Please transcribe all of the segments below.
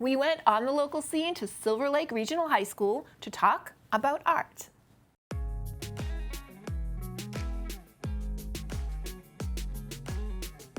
We went on the local scene to Silver Lake Regional High School to talk about art.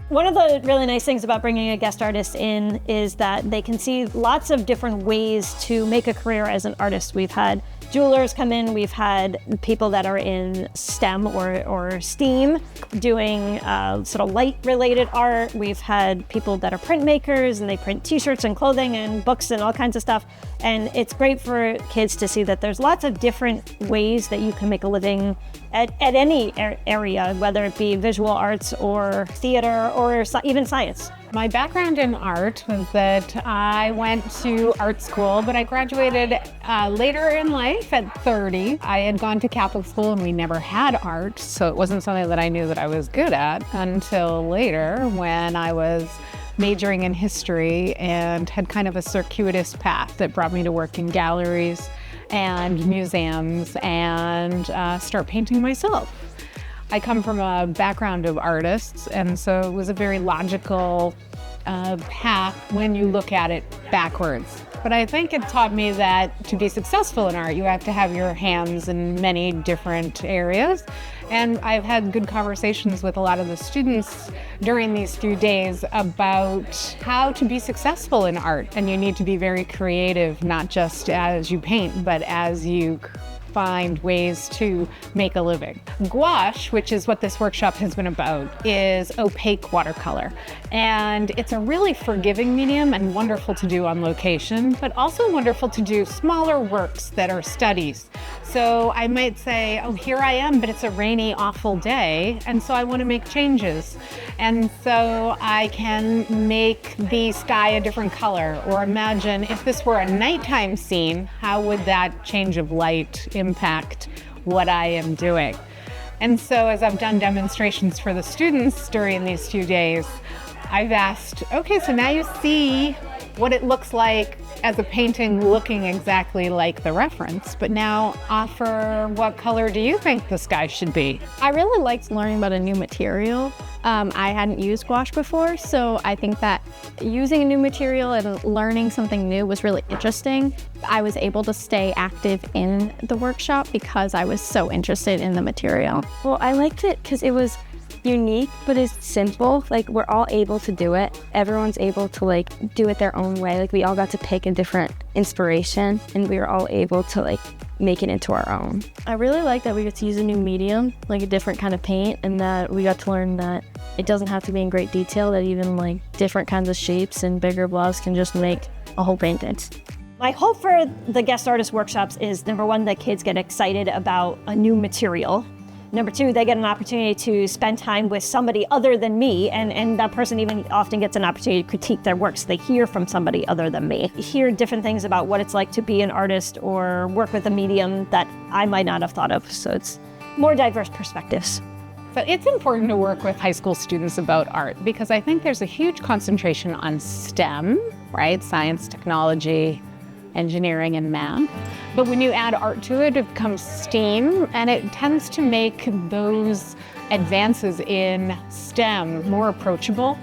One of the really nice things about bringing a guest artist in is that they can see lots of different ways to make a career as an artist. We've had jewelers come in, we've had people that are in STEM or STEAM doing sort of light-related art. We've had people that are printmakers and they print t-shirts and clothing and books and all kinds of stuff. And it's great for kids to see that there's lots of different ways that you can make a living at any area, whether it be visual arts or theater or even science. My background in art was that I went to art school, but I graduated later in life at 30. I had gone to Catholic school and we never had art, so it wasn't something that I knew that I was good at until later when I was majoring in history and had kind of a circuitous path that brought me to work in galleries and museums and start painting myself. I come from a background of artists, and so it was a very logical path when you look at it backwards. But I think it taught me that to be successful in art, you have to have your hands in many different areas. And I've had good conversations with a lot of the students during these few days about how to be successful in art. And you need to be very creative, not just as you paint, but as you find ways to make a living. Gouache, which is what this workshop has been about, is opaque watercolor. And it's a really forgiving medium and wonderful to do on location, but also wonderful to do smaller works that are studies. So I might say, oh, here I am, but it's a rainy, awful day, and so I want to make changes. And so I can make the sky a different color, or imagine if this were a nighttime scene, how would that change of light impact what I am doing? And so as I've done demonstrations for the students during these 2 days, I've asked, okay, so now you see what it looks like as a painting looking exactly like the reference, but now offer what color do you think the sky should be? I really liked learning about a new material. I hadn't used gouache before, so I think that using a new material and learning something new was really interesting. I was able to stay active in the workshop because I was so interested in the material. Well, I liked it because it was unique, but it's simple. Like, we're all able to do it. Everyone's able to like do it their own way. Like, we all got to pick a different inspiration and we were all able to like make it into our own. I really like that we get to use a new medium, like a different kind of paint, and that we got to learn that it doesn't have to be in great detail, that even like different kinds of shapes and bigger blobs can just make a whole painting. My hope for the guest artist workshops is, number one, that kids get excited about a new material. Number two, they get an opportunity to spend time with somebody other than me, and that person even often gets an opportunity to critique their works. They hear from somebody other than me. Hear different things about what it's like to be an artist or work with a medium that I might not have thought of. So it's more diverse perspectives. So it's important to work with high school students about art because I think there's a huge concentration on STEM, right? Science, technology, engineering, and math. But when you add art to it, it becomes STEAM, and it tends to make those advances in STEM more approachable.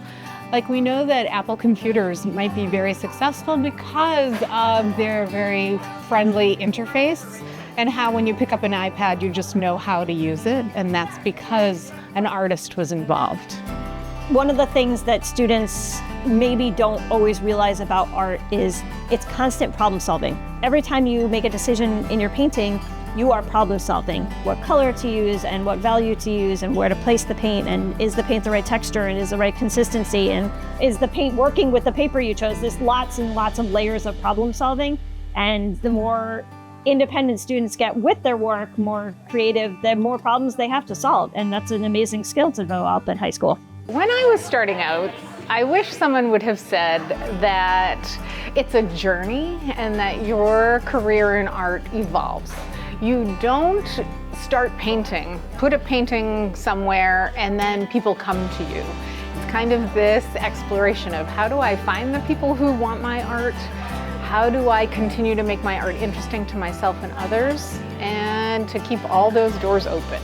Like, we know that Apple computers might be very successful because of their very friendly interface and how when you pick up an iPad, you just know how to use it, and that's because an artist was involved. One of the things that students maybe don't always realize about art is it's constant problem solving. Every time you make a decision in your painting, you are problem solving. What color to use and what value to use and where to place the paint, and is the paint the right texture and is the right consistency, and is the paint working with the paper you chose? There's lots and lots of layers of problem solving, and the more independent students get with their work, more creative, the more problems they have to solve, and that's an amazing skill to develop at high school. When I was starting out, I wish someone would have said that it's a journey and that your career in art evolves. You don't start painting, put a painting somewhere, and then people come to you. It's kind of this exploration of how do I find the people who want my art? How do I continue to make my art interesting to myself and others, and to keep all those doors open?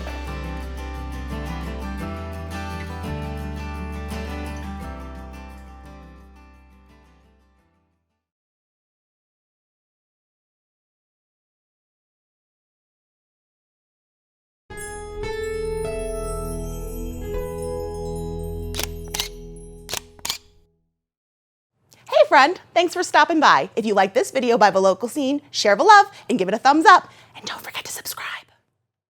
friend. Thanks for stopping by. If you like this video by The Local Scene, share the love and give it a thumbs up. And don't forget to subscribe.